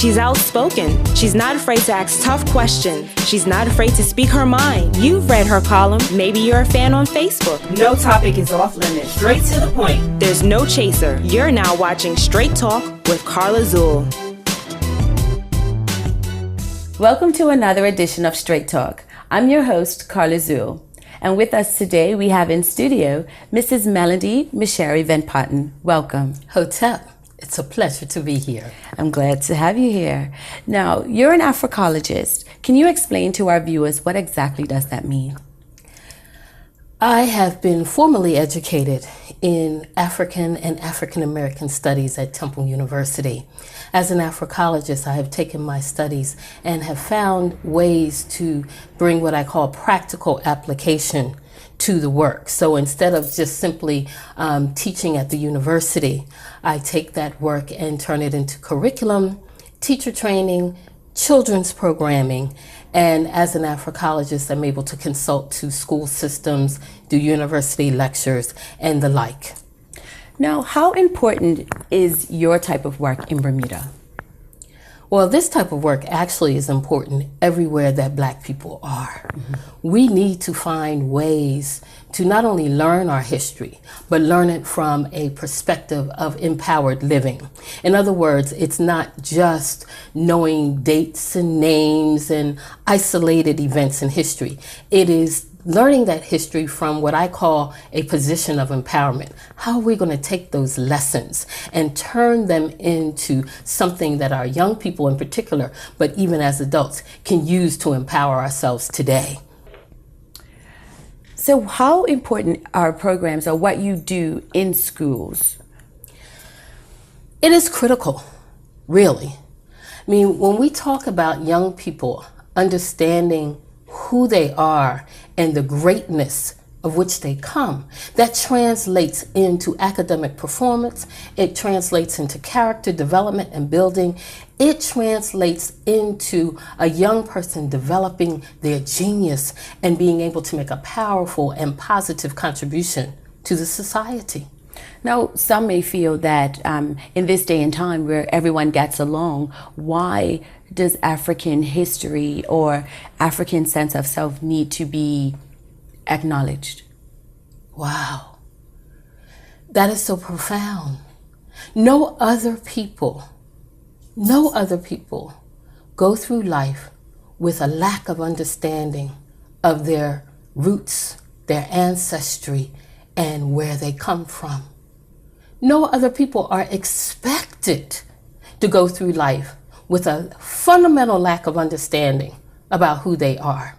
She's outspoken. She's not afraid to ask tough questions. She's not afraid to speak her mind. You've read her column. Maybe you're a fan on Facebook. No topic is off limits. Straight to the point. There's no chaser. You're now watching Straight Talk with Carla Zuill. Welcome to another edition of Straight Talk. I'm your host, Carla Zuill. And with us today, we have in studio Mrs. Melodye Vanputten. Welcome. Hotep. It's a pleasure to be here. I'm glad to have you here. Now, you're an Africologist. Can you explain to our viewers what exactly does that mean? I have been formally educated in African and African American studies at Temple University. As an Africologist, I have taken my studies and have found ways to bring what I call practical application to the work. So instead of just simply teaching at the university, I take that work and turn it into curriculum, teacher training, children's programming, and as an Africologist, I'm able to consult to school systems, do university lectures, and the like. Now, how important is your type of work in Bermuda? Well, this type of work actually is important everywhere that Black people are. Mm-hmm. We need to find ways to not only learn our history, but learn it from a perspective of empowered living. In other words, it's not just knowing dates and names and isolated events in history. It is learning that history from what I call a position of empowerment. How are we going to take those lessons and turn them into something that our young people in particular, but even as adults, can use to empower ourselves today? So how important are programs or what you do in schools? It is critical, really. I mean, when we talk about young people understanding who they are and the greatness of which they come, that translates into academic performance, it translates into character development and building, it translates into a young person developing their genius and being able to make a powerful and positive contribution to the society. Now, some may feel that in this day and time where everyone gets along, why does African history or African sense of self need to be acknowledged? Wow, that is so profound. No other people go through life with a lack of understanding of their roots, their ancestry, and where they come from. No other people are expected to go through life with a fundamental lack of understanding about who they are.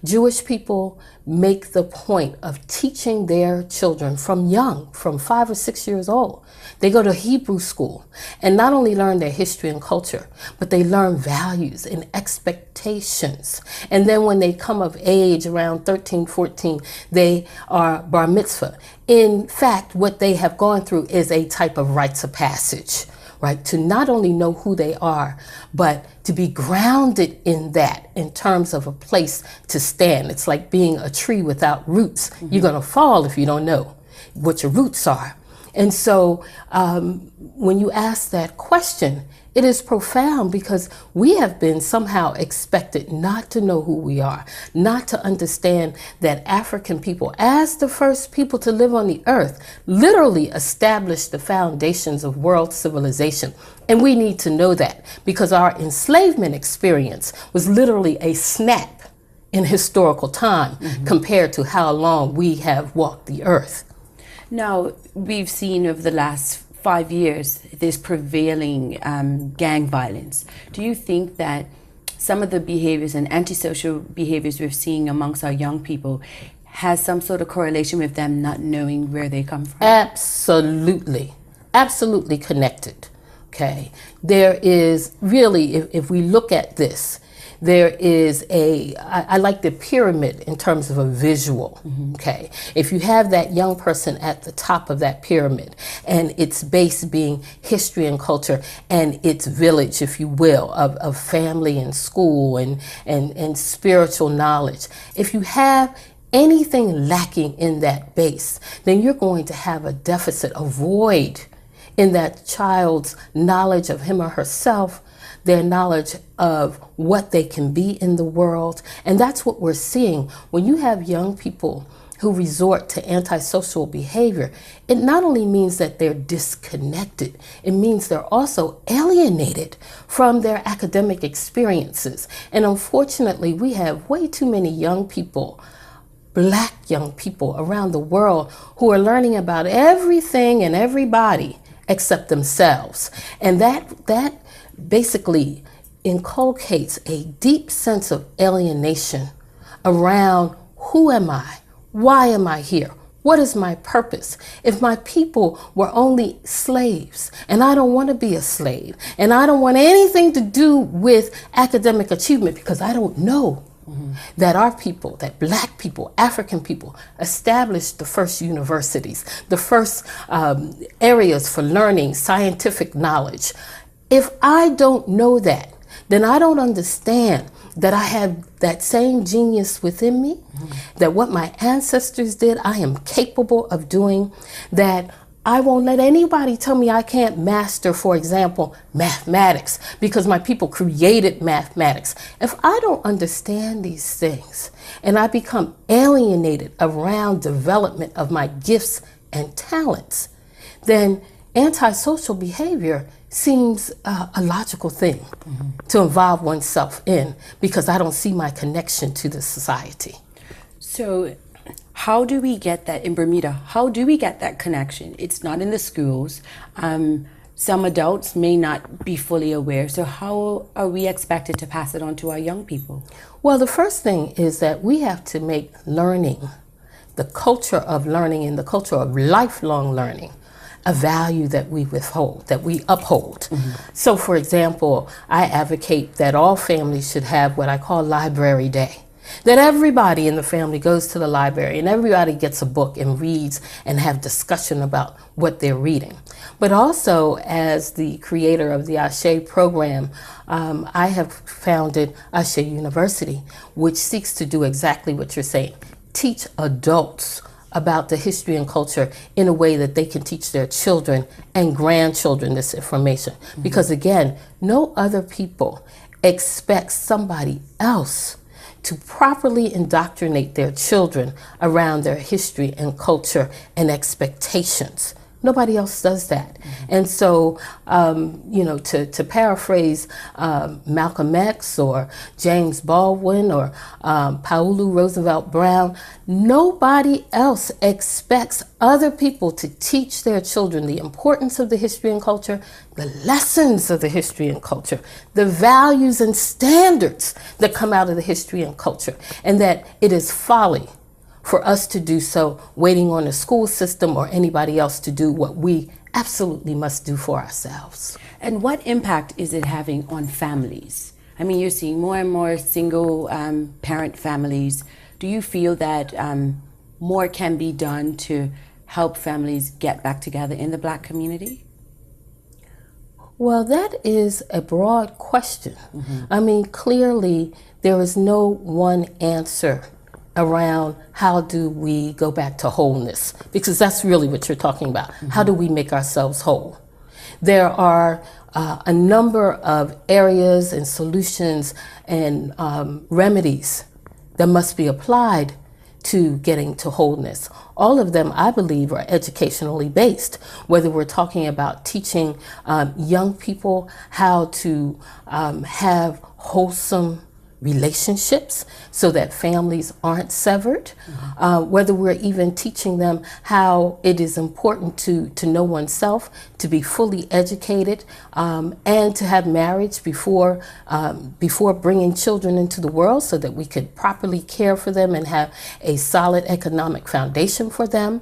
Jewish people make the point of teaching their children from young, from 5 or 6 years old. They go to Hebrew school and not only learn their history and culture, but they learn values and expectations. And then when they come of age around 13, 14, they are bar mitzvah. In fact, what they have gone through is a type of rites of passage, right? To not only know who they are, but to be grounded in that in terms of a place to stand. It's like being a tree without roots. Mm-hmm. You're going to fall if you don't know what your roots are. And so when you ask that question, it is profound because we have been somehow expected not to know who we are, not to understand that African people, as the first people to live on the earth, literally established the foundations of world civilization. And we need to know that because our enslavement experience was literally a snap in historical time, mm-hmm. compared to how long we have walked the earth. Now, we've seen over the last 5 years this prevailing gang violence. Do you think that some of the behaviors and antisocial behaviors we're seeing amongst our young people has some sort of correlation with them not knowing where they come from? Absolutely. Absolutely connected. Okay. There is really, if we look at this, there is I like the pyramid in terms of a visual, mm-hmm. okay? If you have that young person at the top of that pyramid and its base being history and culture and its village, if you will, of family and school and spiritual knowledge, if you have anything lacking in that base, then you're going to have a deficit, a void in that child's knowledge of him or herself, their knowledge of what they can be in the world. And that's what we're seeing. When you have young people who resort to antisocial behavior, it not only means that they're disconnected, it means they're also alienated from their academic experiences. And unfortunately, we have way too many young people, Black young people around the world, who are learning about everything and everybody except themselves. And that basically inculcates a deep sense of alienation around who am I? Why am I here? What is my purpose? If my people were only slaves, and I don't want to be a slave, and I don't want anything to do with academic achievement, because I don't know that our people, that Black people, African people, established the first universities, the first areas for learning scientific knowledge. If I don't know that, then I don't understand that I have that same genius within me, that what my ancestors did, I am capable of doing, that I won't let anybody tell me I can't master, for example, mathematics, because my people created mathematics. If I don't understand these things and I become alienated around development of my gifts and talents, then antisocial behavior seems a logical thing to involve oneself in, because I don't see my connection to the society. So how do we get that in Bermuda? How do we get that connection? It's not in the schools. Some adults may not be fully aware. So how are we expected to pass it on to our young people? Well, the first thing is that we have to make learning, the culture of learning and the culture of lifelong learning, a value that we withhold, that we uphold. So for example, I advocate that all families should have what I call library day. That everybody in the family goes to the library and everybody gets a book and reads and have discussion about what they're reading. But also, as the creator of the Ashe program, I have founded Ashe University, which seeks to do exactly what you're saying, teach adults about the history and culture in a way that they can teach their children and grandchildren this information. Because again, no other people expect somebody else to properly indoctrinate their children around their history and culture and expectations. Nobody else does that. And so, to paraphrase Malcolm X or James Baldwin or Paulu Roosevelt Brown, nobody else expects other people to teach their children the importance of the history and culture, the lessons of the history and culture, the values and standards that come out of the history and culture, and that it is folly for us to do so waiting on the school system or anybody else to do what we absolutely must do for ourselves. And what impact is it having on families? I mean, you're seeing more and more single parent families. Do you feel that more can be done to help families get back together in the Black community? Well, that is a broad question. I mean, clearly there is no one answer around how do we go back to wholeness, because that's really what you're talking about. How do we make ourselves whole? There are a number of areas and solutions and remedies that must be applied to getting to wholeness. All of them, I believe, are educationally based, whether we're talking about teaching young people how to have wholesome relationships so that families aren't severed, whether we're even teaching them how it is important to know oneself, to be fully educated, and to have marriage before bringing children into the world so that we could properly care for them and have a solid economic foundation for them,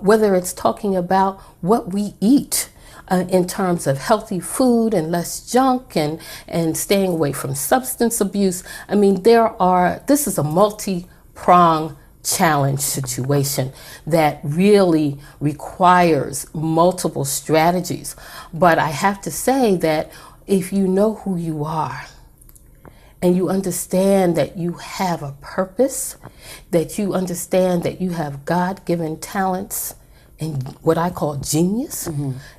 whether it's talking about what we eat, in terms of healthy food and less junk and staying away from substance abuse. I mean, this is a multi-pronged challenge situation that really requires multiple strategies. But I have to say that if you know who you are, and you understand that you have a purpose, that you understand that you have God-given talents, and what I call genius,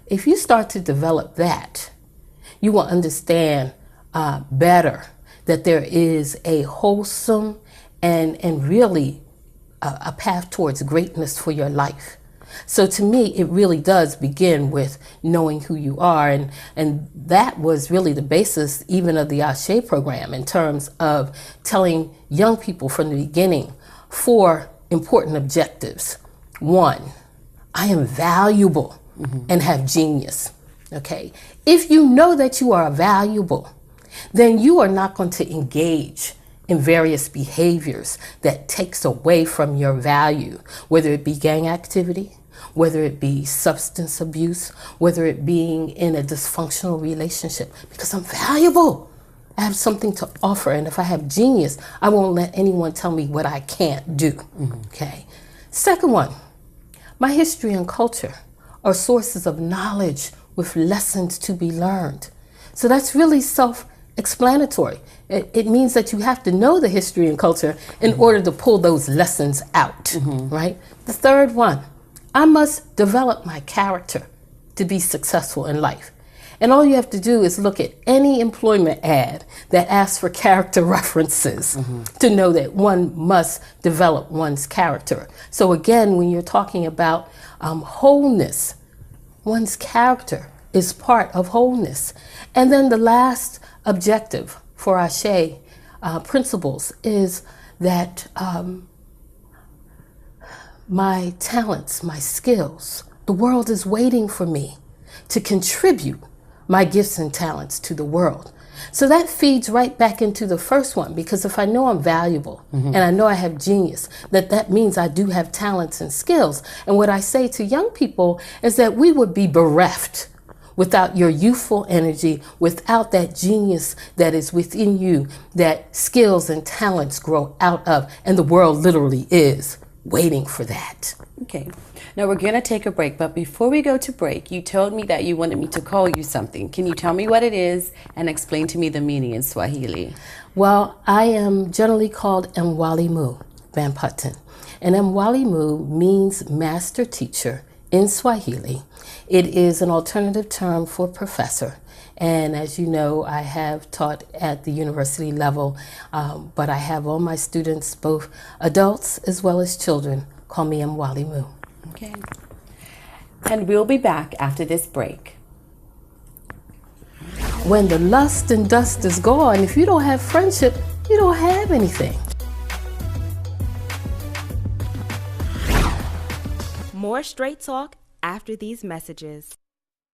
if you start to develop that, you will understand better, that there is a wholesome and really a path towards greatness for your life. So to me, it really does begin with knowing who you are. And that was really the basis even of the Ashe program, in terms of telling young people from the beginning 4 important objectives. 1, I am valuable and have genius. Okay? If you know that you are valuable, then you are not going to engage in various behaviors that takes away from your value, whether it be gang activity, whether it be substance abuse, whether it being in a dysfunctional relationship, because I'm valuable. I have something to offer, and if I have genius, I won't let anyone tell me what I can't do. Okay. Second one, my history and culture are sources of knowledge with lessons to be learned. So that's really self-explanatory. It means that you have to know the history and culture in order to pull those lessons out, right? The third one, I must develop my character to be successful in life. And all you have to do is look at any employment ad that asks for character references to know that one must develop one's character. So again, when you're talking about wholeness, one's character is part of wholeness. And then the last objective for Ashe principles is that my talents, my skills, the world is waiting for me to contribute my gifts and talents to the world. So that feeds right back into the first one, because if I know I'm valuable and I know I have genius, that means I do have talents and skills. And what I say to young people is that we would be bereft without your youthful energy, without that genius that is within you, that skills and talents grow out of, and the world literally is waiting for that. Okay. Now we're going to take a break, but before we go to break, you told me that you wanted me to call you something. Can you tell me what it is and explain to me the meaning in Swahili? Well, I am generally called Mwalimu Vanputten, and Mwalimu means master teacher in Swahili. It is an alternative term for professor. And as you know, I have taught at the university level, but I have all my students, both adults as well as children, call me Mwalimu. Okay. And we'll be back after this break. When the lust and dust is gone, if you don't have friendship, you don't have anything. More Straight Talk after these messages.